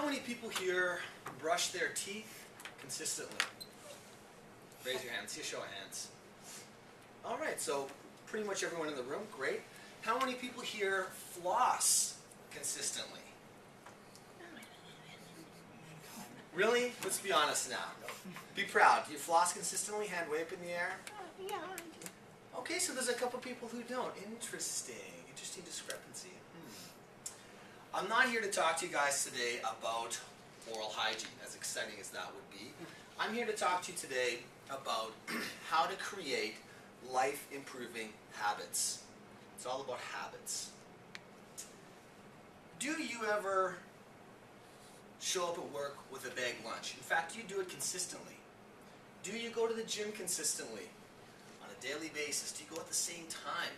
many people here brush their teeth consistently? Raise your hand. See a show of hands. All right, so pretty much everyone in the room. Great. How many people here floss consistently? Really? Let's be honest now. Be proud. Do you floss consistently? Hand way up in the air? Yeah. Okay, so there's a couple people who don't. Interesting. Interesting discrepancy. I'm not here to talk to you guys today about oral hygiene, as exciting as that would be. I'm here to talk to you today about how to create life-improving habits. It's all about habits. Do you ever show up at work with a bag lunch? In fact, do you do it consistently? Do you go to the gym consistently on a daily basis? Do you go at the same time?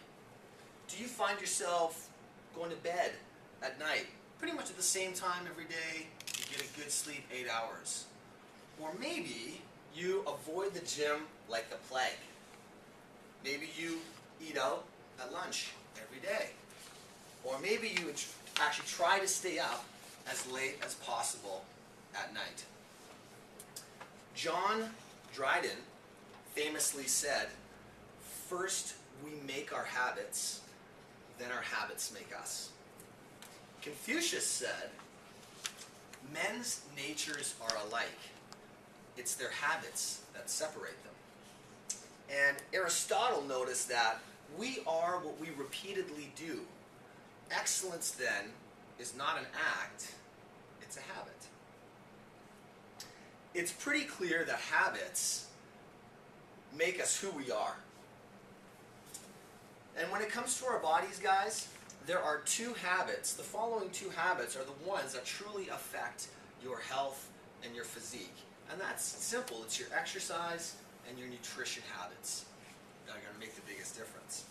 Do you find yourself going to bed at night pretty much at the same time every day? You get a good sleep, 8 hours. Or maybe you avoid the gym like the plague. Maybe you eat out at lunch every day. Or maybe you actually try to stay up as late as possible at night. John Dryden famously said, "First we make our habits, then our habits make us." Confucius said, "Men's natures are alike. It's their habits that separate them." And Aristotle noticed that we are what we repeatedly do. Excellence, then, is not an act, it's a habit. It's pretty clear that habits make us who we are. And when it comes to our bodies, guys, there are two habits. The following two habits are the ones that truly affect your health and your physique. And that's simple. It's your exercise and your nutrition habits that are going to make the biggest difference.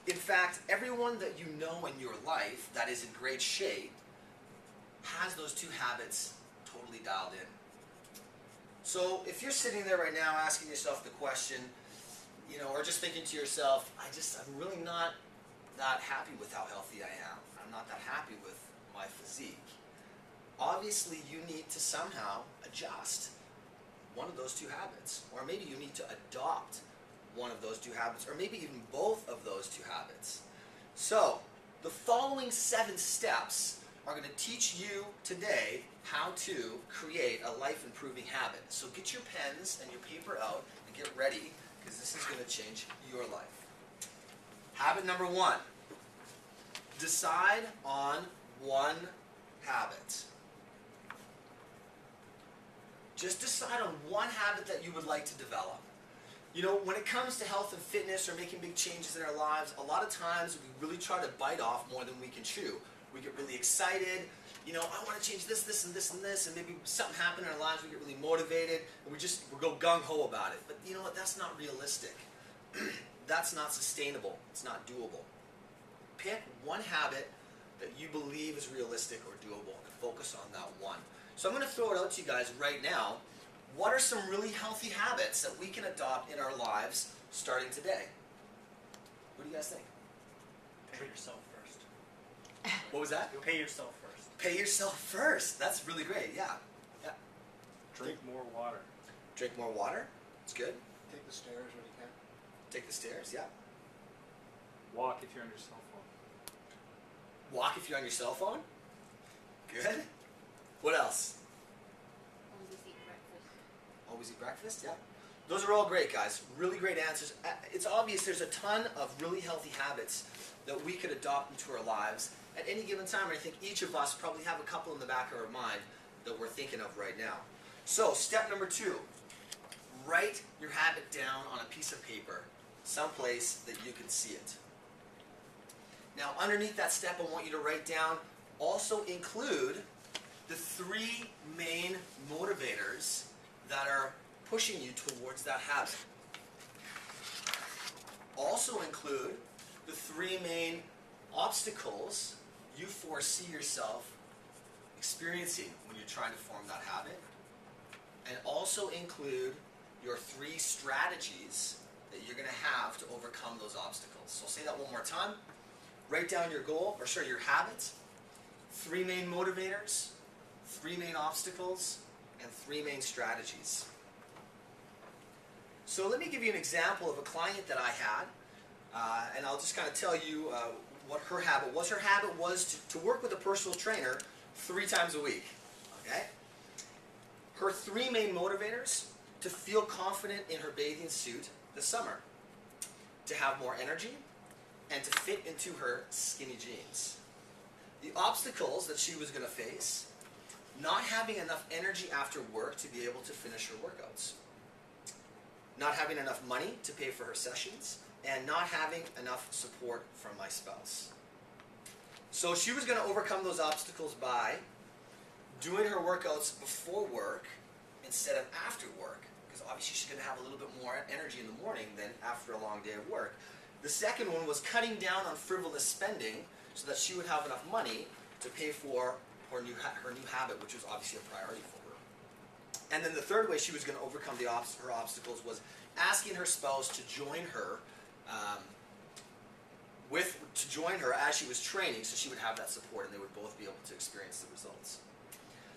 In fact, everyone that you know in your life that is in great shape has those two habits totally dialed in. So if you're sitting there right now asking yourself the question, or just thinking to yourself, I'm really not that happy with how healthy I am. I'm not that happy with my physique. Obviously, you need to somehow adjust one of those two habits. Or maybe you need to adopt one of those two habits, or maybe even both of those two habits. So, the following 7 steps are going to teach you today how to create a life-improving habit. So get your pens and your paper out and get ready, because this is going to change your life. Habit number 1. Decide on one habit. Just decide on one habit that you would like to develop. When it comes to health and fitness or making big changes in our lives, a lot of times we really try to bite off more than we can chew. We get really excited. I want to change this, this, and this, and this, and maybe something happened in our lives, we get really motivated, and we go gung-ho about it. But you know what? That's not realistic. That's not sustainable. It's not doable. Pick one habit that you believe is realistic or doable, and focus on that one. So I'm going to throw it out to you guys right now. What are some really healthy habits that we can adopt in our lives starting today? What do you guys think? Pay yourself first. What was that? Pay yourself first. Pay yourself first. That's really great. Yeah. Drink more water. Drink more water. It's good. Take the stairs when you can. Take the stairs. Yeah. Walk if you're on your cell phone. Walk if you're on your cell phone. Good. What else? Always eat breakfast. Always eat breakfast. Yeah. Those are all great, guys. Really great answers. It's obvious there's a ton of really healthy habits that we could adopt into our lives at any given time. And I think each of us probably have a couple in the back of our mind that we're thinking of right now. So, step number 2. Write your habit down on a piece of paper, someplace that you can see it. Now, underneath that step, I want you to write down, also include the 3 main motivators that are pushing you towards that habit. Also include the 3 main obstacles you foresee yourself experiencing when you're trying to form that habit. And also include your 3 strategies that you're going to have to overcome those obstacles. So I'll say that one more time. Write down your goal, or your habits. 3 main motivators, 3 main obstacles, and 3 main strategies. So let me give you an example of a client that I had, and I'll just kind of tell you what her habit was. Her habit was to work with a personal trainer 3 times a week. Okay? Her 3 main motivators: to feel confident in her bathing suit this summer, to have more energy, and to fit into her skinny jeans. The obstacles that she was going to face: not having enough energy after work to be able to finish her workouts, not having enough money to pay for her sessions, and not having enough support from my spouse. So she was going to overcome those obstacles by doing her workouts before work instead of after work, because obviously she's going to have a little bit more energy in the morning than after a long day of work. The second one was cutting down on frivolous spending so that she would have enough money to pay for her new habit, which was obviously a priority for her. And then the third way she was going to overcome her obstacles was asking her spouse to join her as she was training, so she would have that support and they would both be able to experience the results.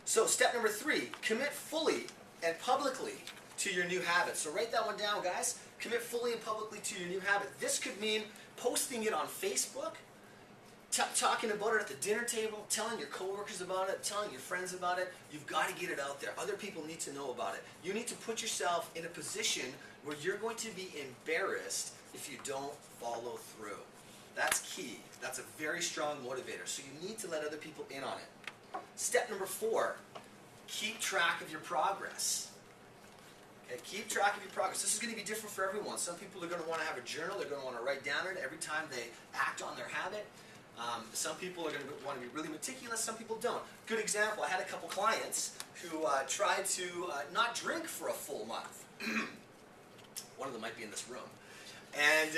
So step number 3, commit fully and publicly to your new habit. So write that one down, guys. Commit fully and publicly to your new habit. This could mean posting it on Facebook, talking about it at the dinner table, telling your coworkers about it, telling your friends about it. You've got to get it out there. Other people need to know about it. You need to put yourself in a position where you're going to be embarrassed if you don't follow through. That's key. That's a very strong motivator. So you need to let other people in on it. Step number 4, keep track of your progress. Okay, keep track of your progress. This is going to be different for everyone. Some people are going to want to have a journal. They're going to want to write down it every time they act on their habit. Some people are going to want to be really meticulous. Some people don't. Good example, I had a couple clients who tried to not drink for a full month. One of them might be in this room. And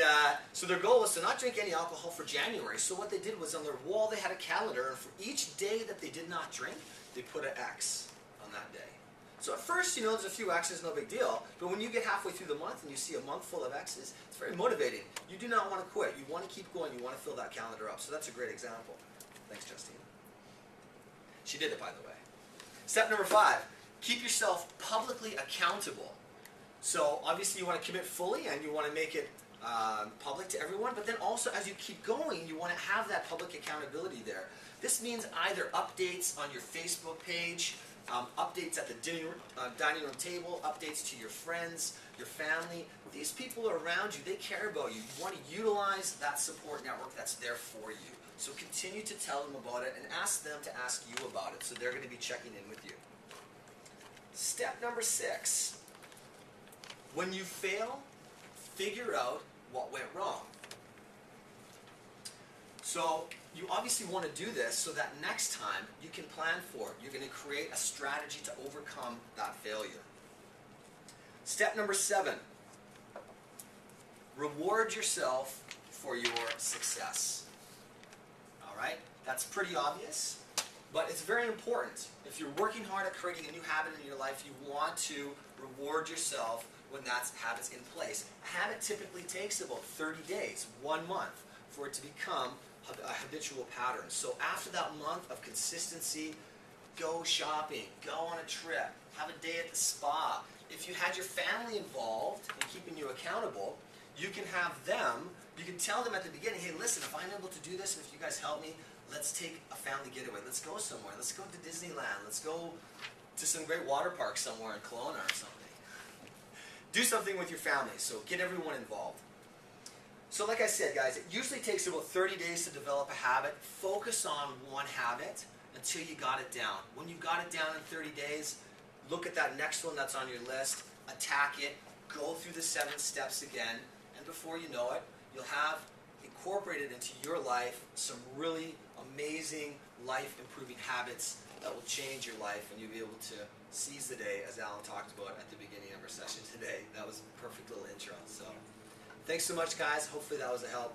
so their goal was to not drink any alcohol for January. So what they did was on their wall they had a calendar, and for each day that they did not drink, they put an X on that day. So at first, there's a few X's, no big deal. But when you get halfway through the month and you see a month full of X's, it's very motivating. You do not want to quit. You want to keep going. You want to fill that calendar up. So that's a great example. Thanks, Justine. She did it, by the way. Step number 5, keep yourself publicly accountable. So obviously you want to commit fully and you want to make it public to everyone, but then also as you keep going, you want to have that public accountability there. This means either updates on your Facebook page, updates at the dining room table, updates to your friends, your family. These people are around you. They care about you. You want to utilize that support network that's there for you. So continue to tell them about it and ask them to ask you about it. So they're going to be checking in with you. Step number 6. When you fail, figure out what went wrong. So you obviously want to do this so that next time you can plan for it. You're going to create a strategy to overcome that failure. Step number 7. Reward yourself for your success. All right? That's pretty obvious, but it's very important. If you're working hard at creating a new habit in your life, you want to reward yourself when that habit's in place. A habit typically takes about 30 days, 1 month, for it to become a habitual pattern. So after that month of consistency, go shopping, go on a trip, have a day at the spa. If you had your family involved in keeping you accountable, you can have them, you can tell them at the beginning, hey, listen, if I'm able to do this, and if you guys help me, let's take a family getaway. Let's go somewhere. Let's go to Disneyland. Let's go to some great water park somewhere in Kelowna or something. Do something with your family, so get everyone involved. So like I said, guys, it usually takes about 30 days to develop a habit. Focus on one habit until you got it down. When you got it down in 30 days, look at that next one that's on your list, attack it, go through the 7 steps again, and before you know it, you'll have incorporated into your life some really amazing life-improving habits that will change your life, and you'll be able to seize the day, as Alan talked about at the beginning of our session today. That was a perfect little intro. So, thanks so much, guys. Hopefully that was a help.